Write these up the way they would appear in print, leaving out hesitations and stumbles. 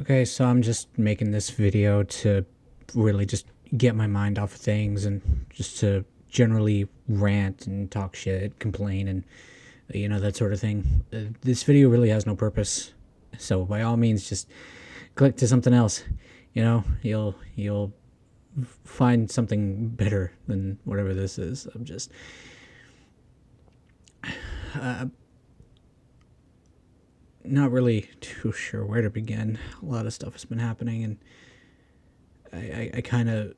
Okay, so I'm just making this video to really just get my mind off of things and just to generally rant and talk shit, complain, and that sort of thing. This video really has no purpose, so by all means, just click to something else. You'll find something better than whatever this is. I'm just not really too sure where to begin. A lot of stuff has been happening, and I kind of,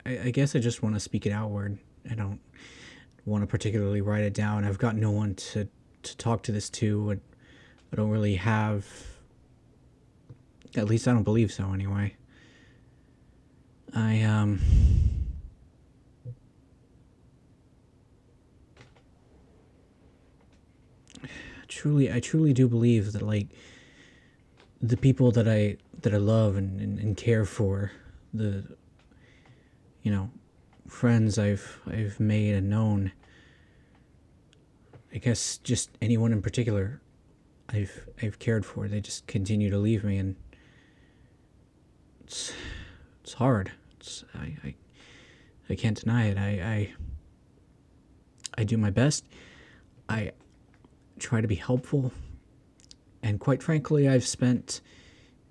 I guess I just want to speak it outward. I don't want to particularly write it down. I've got no one to talk to this to. I don't really have, at least I don't believe so anyway. I truly do believe that, like, the people that I love and care for, the friends I've made and known, I guess just anyone in particular I've cared for, they just continue to leave me, and it's hard. I can't deny it. I do my best. I try to be helpful, and quite frankly, I've spent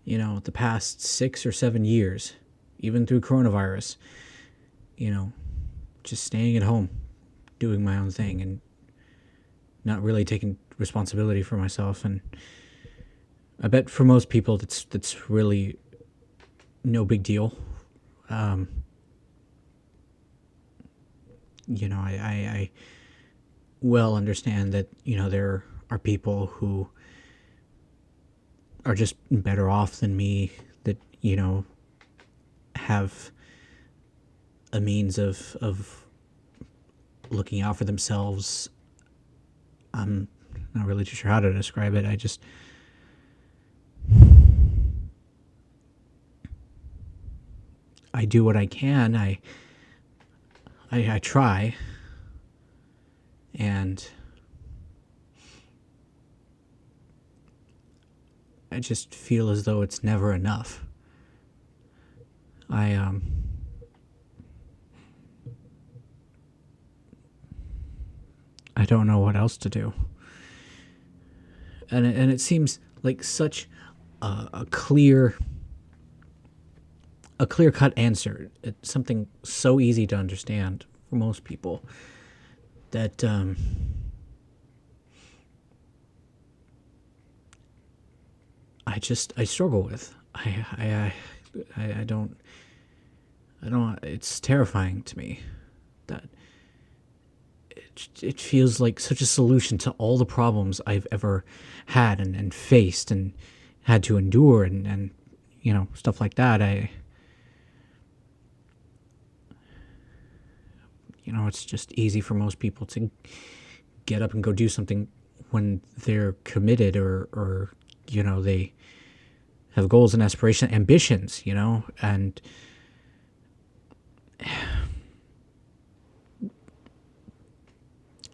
the past 6 or 7 years, even through coronavirus, just staying at home, doing my own thing, and not really taking responsibility for myself. And I bet for most people that's really no big deal. I well understand that there are people who are just better off than me, that have a means of looking out for themselves. I'm not really too sure how to describe it. I do what I can. I try, and I just feel as though it's never enough. I don't know what else to do, and it seems like such a clear cut answer. It's something so easy to understand for most people that I struggle with. I don't. It's terrifying to me that it feels like such a solution to all the problems I've ever had and faced and had to endure and stuff like that. It's just easy for most people to get up and go do something when they're committed, or they have goals and aspirations, ambitions, and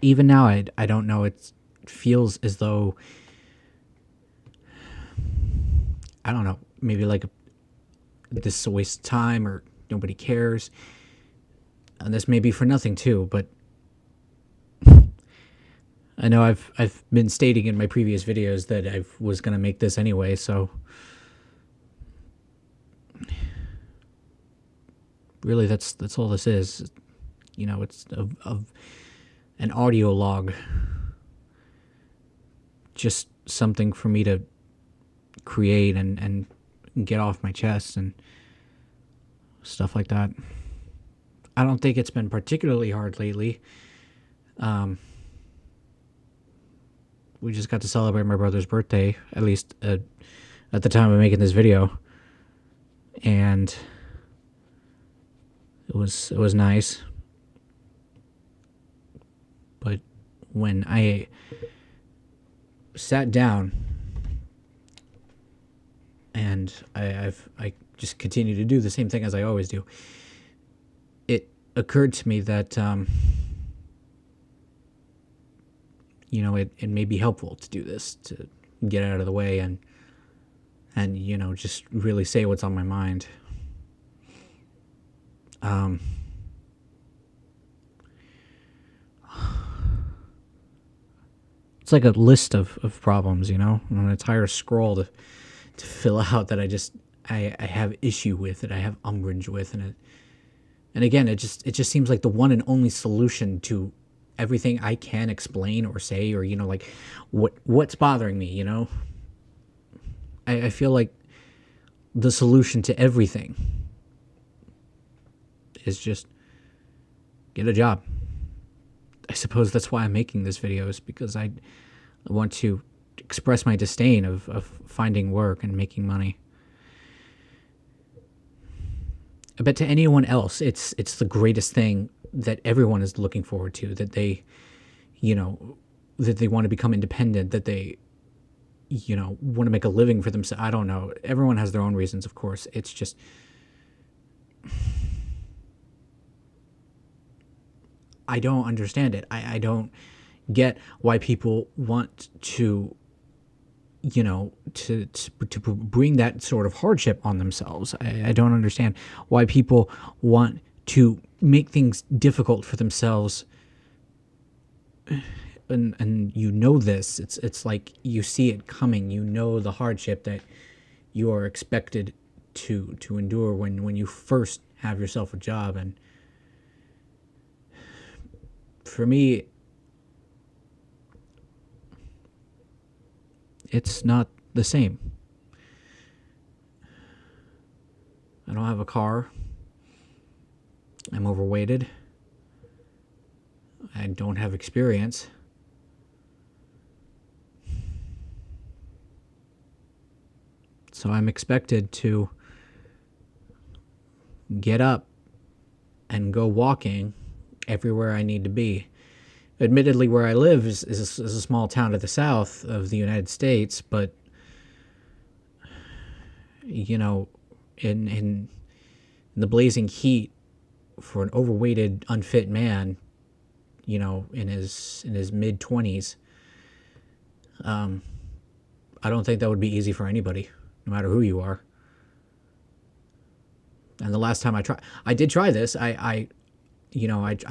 even now, I don't know, it feels as though, I don't know, maybe like this is a waste of time, or nobody cares. And this may be for nothing too, but I know I've been stating in my previous videos that I was going to make this anyway, so really that's all this is. It's of an audio log, just something for me to create and get off my chest and stuff like that. I don't think it's been particularly hard lately. We just got to celebrate my brother's birthday, at least at the time of making this video, and it was nice. But when I sat down and I just continue to do the same thing as I always do, it occurred to me that it may be helpful to do this, to get out of the way and and, just really say what's on my mind. It's like a list of problems, an entire scroll to fill out that I have issue with, that I have umbrage with, and again, it just seems like the one and only solution to everything I can explain or say, or like what's bothering me. I feel like the solution to everything is just get a job. I suppose that's why I'm making this video, is because I want to express my disdain of finding work and making money. I bet to anyone else, it's the greatest thing that everyone is looking forward to, that they, that they want to become independent, that they, want to make a living for themselves. I don't know. Everyone has their own reasons, of course. It's just, I don't understand it. I don't get why people want to, to bring that sort of hardship on themselves. I don't understand why people want to make things difficult for themselves. And this, it's like you see it coming. The hardship that you are expected to endure when you first have yourself a job. And for me, it's not the same. I don't have a car. I'm overweighted. I don't have experience. So I'm expected to get up and go walking everywhere I need to be. Admittedly, where I live is a small town to the south of the United States, but in the blazing heat, for an overweighted, unfit man, in his mid-20s, I don't think that would be easy for anybody, no matter who you are. And the last time I did try this. I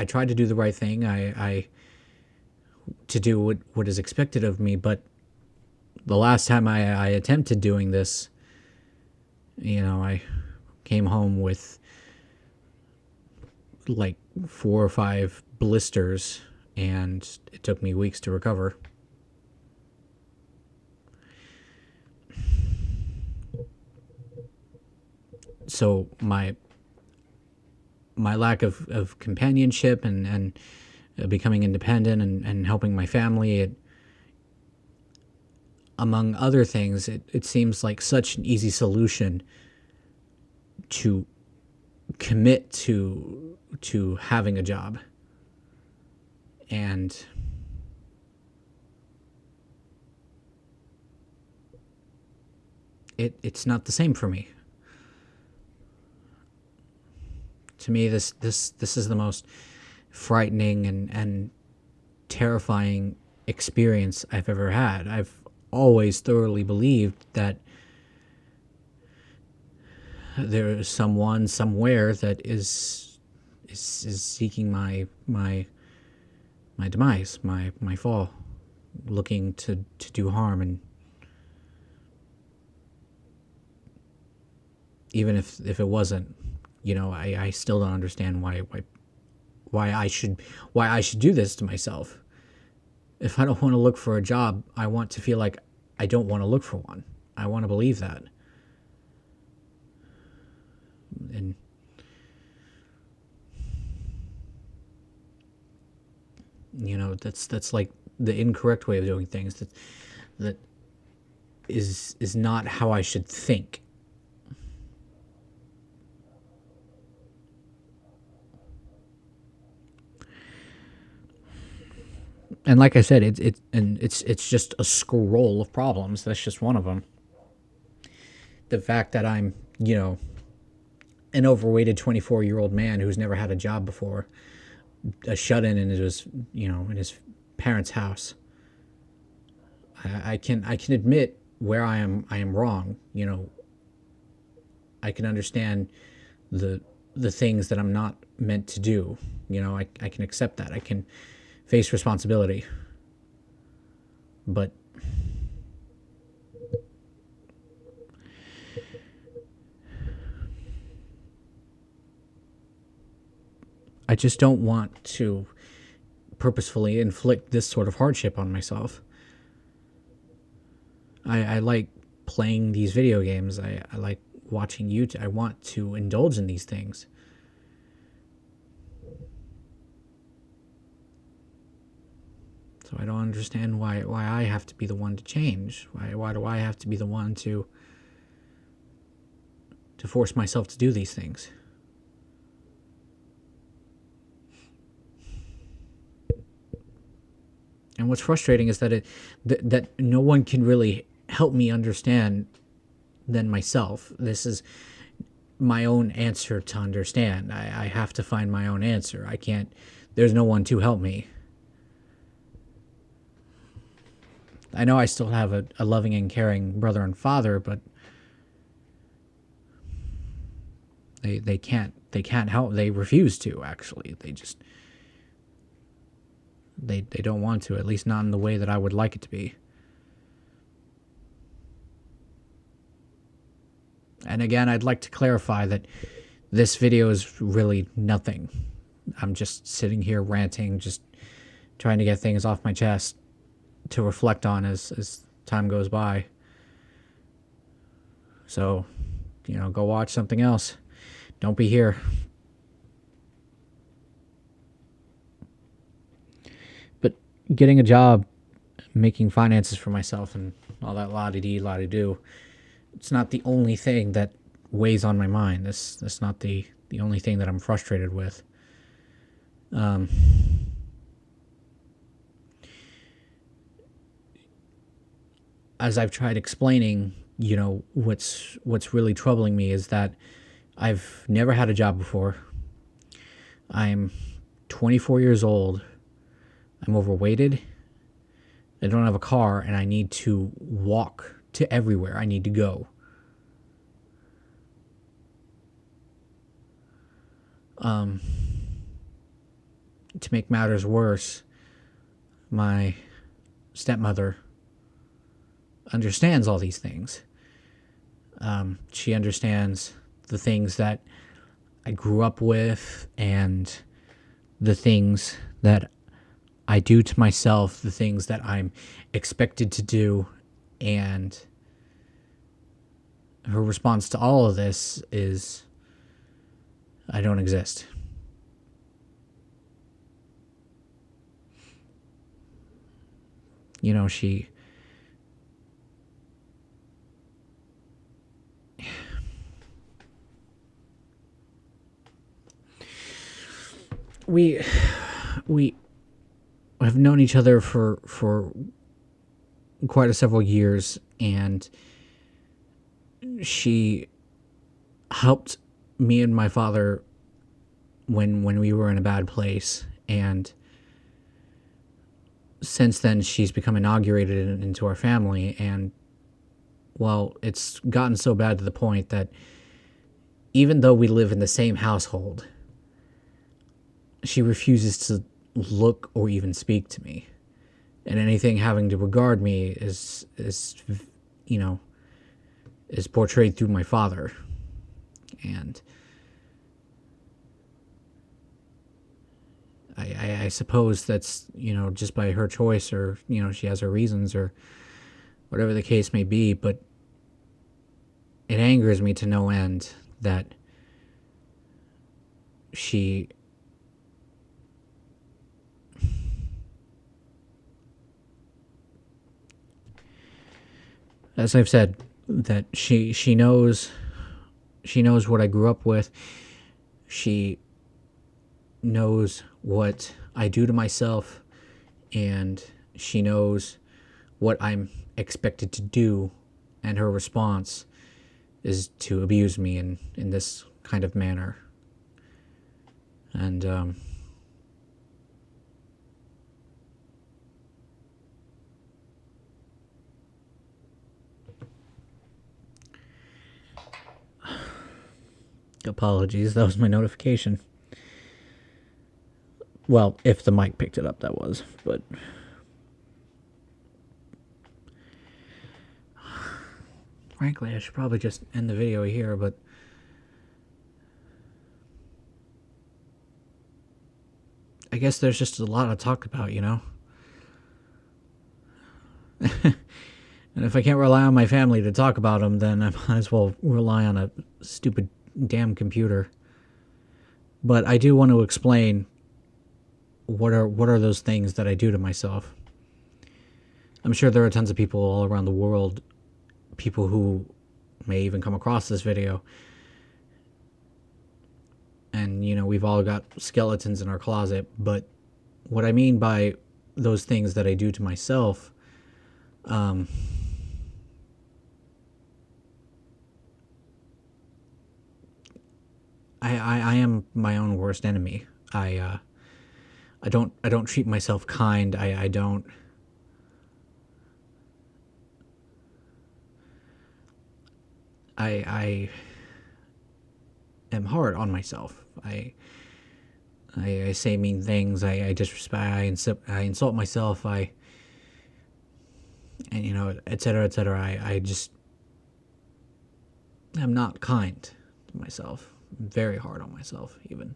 tried to do the right thing. To do what is expected of me, but the last time I attempted doing this, I came home with like 4 or 5 blisters, and it took me weeks to recover. So my lack of companionship and becoming independent and helping my family, among other things, it seems like such an easy solution to commit to having a job. And it's not the same for me. To me, this is the most frightening and terrifying experience I've ever had. I've always thoroughly believed that there is someone somewhere that is seeking my demise, my fall, looking to do harm. And even if it wasn't, I still don't understand why I should do this to myself. If I don't want to look for a job, I want to feel like I don't want to look for one. I want to believe that. And that's like the incorrect way of doing things. That is not how I should think. And like I said, it's just a scroll of problems. That's just one of them. The fact that I'm, an overweighted 24-year-old man who's never had a job before, a shut-in in his, in his parents' house. I can admit where I am wrong. You know, I can understand the things that I'm not meant to do. You know, I can accept that. I can face responsibility. But I just don't want to purposefully inflict this sort of hardship on myself. I like playing these video games. I like watching YouTube. I want to indulge in these things. So I don't understand why I have to be the one to change. Why do I have to be the one to force myself to do these things? And what's frustrating is that that no one can really help me understand than myself. This is my own answer to understand. I have to find my own answer. I can't. There's no one to help me. I know I still have a loving and caring brother and father, but they can't help. They refuse to, actually. They don't want to, at least not in the way that I would like it to be. And again, I'd like to clarify that this video is really nothing. I'm just sitting here ranting, just trying to get things off my chest to reflect on as time goes by. So, you know, go watch something else. Don't be here. But getting a job, making finances for myself, and all that la-di-dee, la-di-do, it's not the only thing that weighs on my mind. That's not the only thing that I'm frustrated with. As I've tried explaining, you know, what's really troubling me is that I've never had a job before. I'm 24 years old. I'm overweighted. I don't have a car, and I need to walk to everywhere I need to go. To make matters worse, my stepmother understands all these things. She understands the things that I grew up with and the things that I do to myself, the things that I'm expected to do, and her response to all of this is, I don't exist. You know, we have known each other for quite a several years, and she helped me and my father when we were in a bad place, and since then she's become inaugurated into our family. And well, it's gotten so bad to the point that even though we live in the same household, she refuses to look or even speak to me, and anything having to regard me is you know, is portrayed through my father. And I suppose that's, you know, just by her choice, or, you know, she has her reasons, or whatever the case may be. But it angers me to no end that she as I've said, that she knows what I grew up with. She knows what I do to myself, and she knows what I'm expected to do, and her response is to abuse me in this kind of manner. And Apologies, that was my notification. Well, if the mic picked it up, that was, but... Frankly, I should probably just end the video here, but... I guess there's just a lot to talk about, you know? And if I can't rely on my family to talk about them, then I might as well rely on a stupid damn computer. But I do want to explain what are those things that I do to myself. I'm sure there are tons of people all around the world, people who may even come across this video. And, you know, we've all got skeletons in our closet. But what I mean by those things that I do to myself, I am my own worst enemy. I don't treat myself kind. I don't. I am hard on myself. I say mean things. I disrespect. I insult myself. And you know, etc. etc. I just am not kind to myself. I'm very hard on myself, even.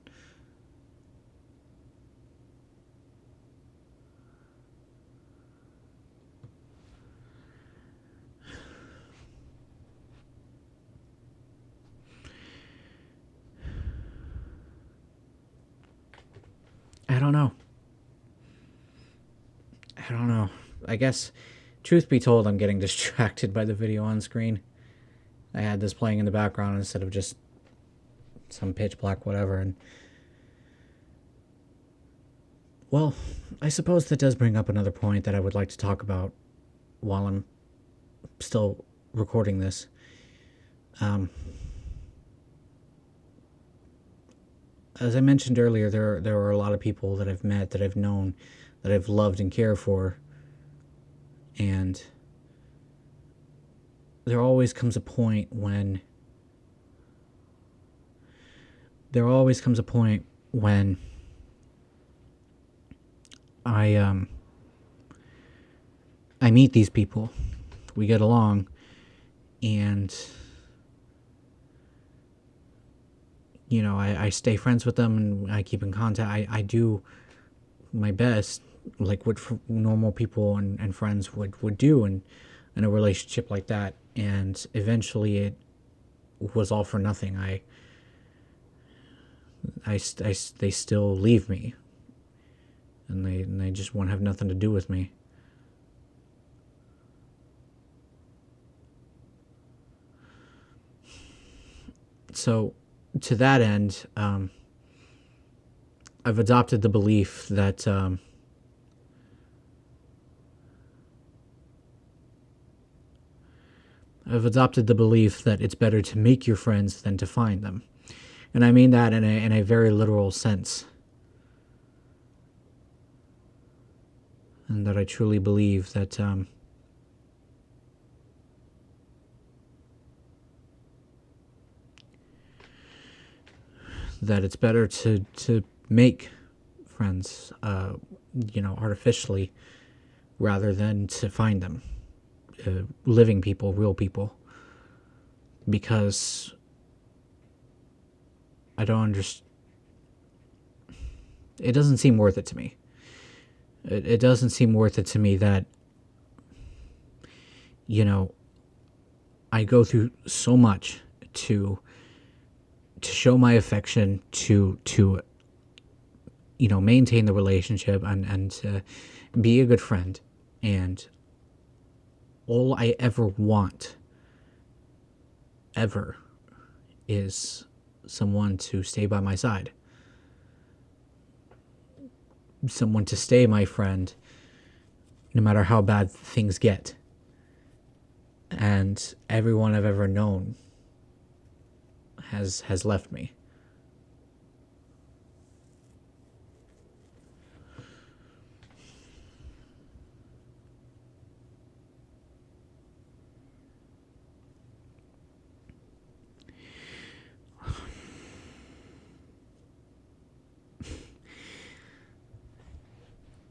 I don't know. I guess, truth be told, I'm getting distracted by the video on screen. I had this playing in the background instead of just some pitch black whatever, and... Well, I suppose that does bring up another point that I would like to talk about while I'm still recording this. As I mentioned earlier, there are a lot of people that I've met, that I've known, that I've loved and cared for, and there always comes a point when I meet these people, we get along, and you know, I stay friends with them and I keep in contact. I do my best, like what normal people and friends would do in a relationship like that. And eventually it was all for nothing. They still leave me. And they just won't have nothing to do with me. So, to that end, I've adopted the belief that it's better to make your friends than to find them, and I mean that in a very literal sense, and that I truly believe that that it's better to make friends, you know, artificially, rather than to find them, living people, real people, because I don't understand. It doesn't seem worth it to me. It doesn't seem worth it to me that, you know, I go through so much to show my affection, to you know, maintain the relationship and to be a good friend, and all I ever want ever is someone to stay by my side, someone to stay my friend no matter how bad things get. And everyone I've ever known has left me.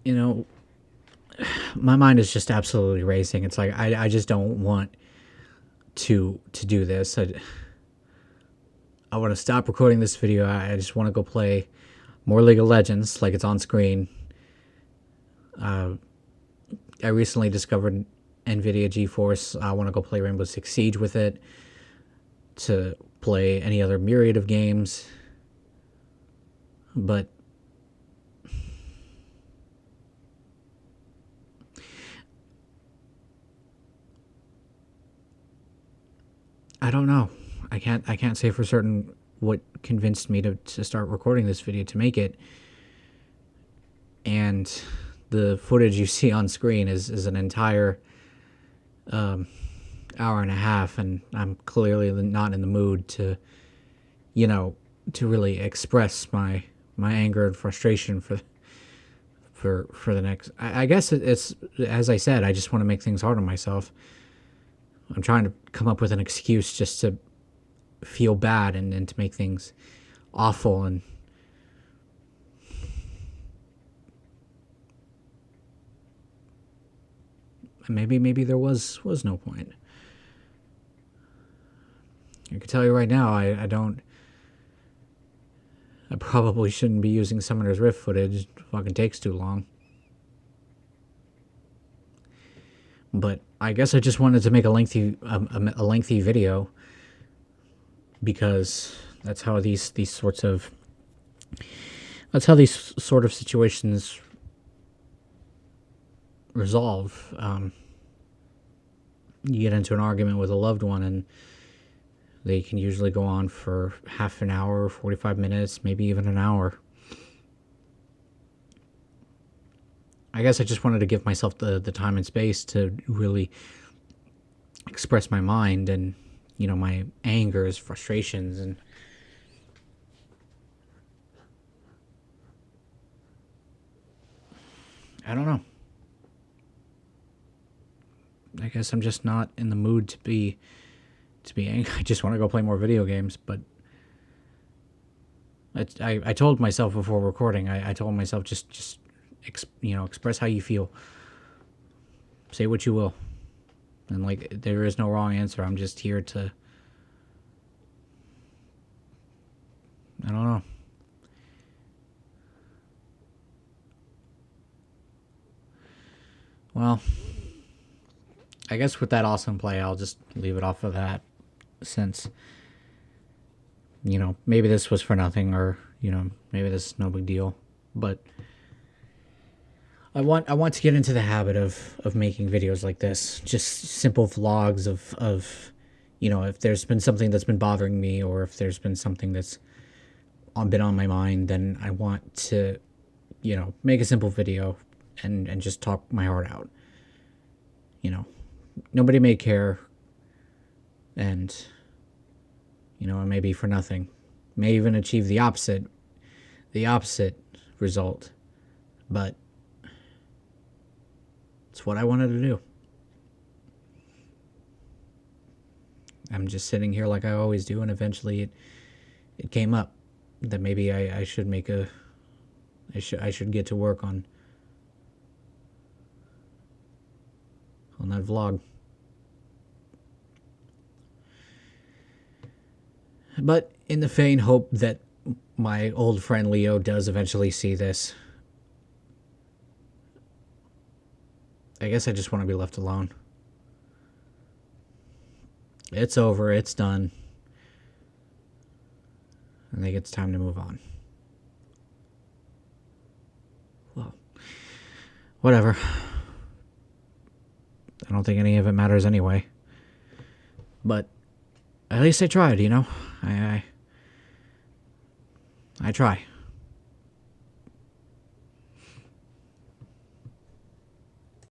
you know, my mind is just absolutely racing. It's like I just don't want to do this. I want to stop recording this video. I just want to go play more League of Legends, like it's on screen. I recently discovered NVIDIA GeForce. I want to go play Rainbow Six Siege with it, to play any other myriad of games. But I don't know. I can't say for certain what convinced me to start recording this video, to make it. And the footage you see on screen is an entire hour and a half, and I'm clearly not in the mood to, to really express my anger and frustration for the next. I guess it's, as I said, I just want to make things hard on myself. I'm trying to come up with an excuse just to feel bad and to make things awful, and maybe there was no point. I can tell you right now, I probably shouldn't be using Summoner's Rift footage. It fucking takes too long. But I guess I just wanted to make a lengthy video, because that's how these sort of situations resolve. You get into an argument with a loved one, and they can usually go on for half an hour, 45 minutes, maybe even an hour. I guess I just wanted to give myself the time and space to really express my mind and, my angers, frustrations, and I don't know. I guess I'm just not in the mood to be angry. I just want to go play more video games, but I told myself before recording, I told myself just express how you feel. Say what you will. And, there is no wrong answer. I'm just here to, I don't know. Well, I guess with that awesome play, I'll just leave it off of that, since, maybe this was for nothing, or, maybe this is no big deal. But I want to get into the habit of making videos like this, just simple vlogs of if there's been something that's been bothering me, or if there's been something that's been on my mind, then I want to, make a simple video and just talk my heart out. Nobody may care, and it may be for nothing, may even achieve the opposite result, but it's what I wanted to do. I'm just sitting here like I always do, and eventually it came up that maybe I should make I should get to work on that vlog. But in the faint hope that my old friend Leo does eventually see this, I guess I just want to be left alone. It's over. It's done. I think it's time to move on. Well, whatever. I don't think any of it matters anyway. But at least I tried, I try.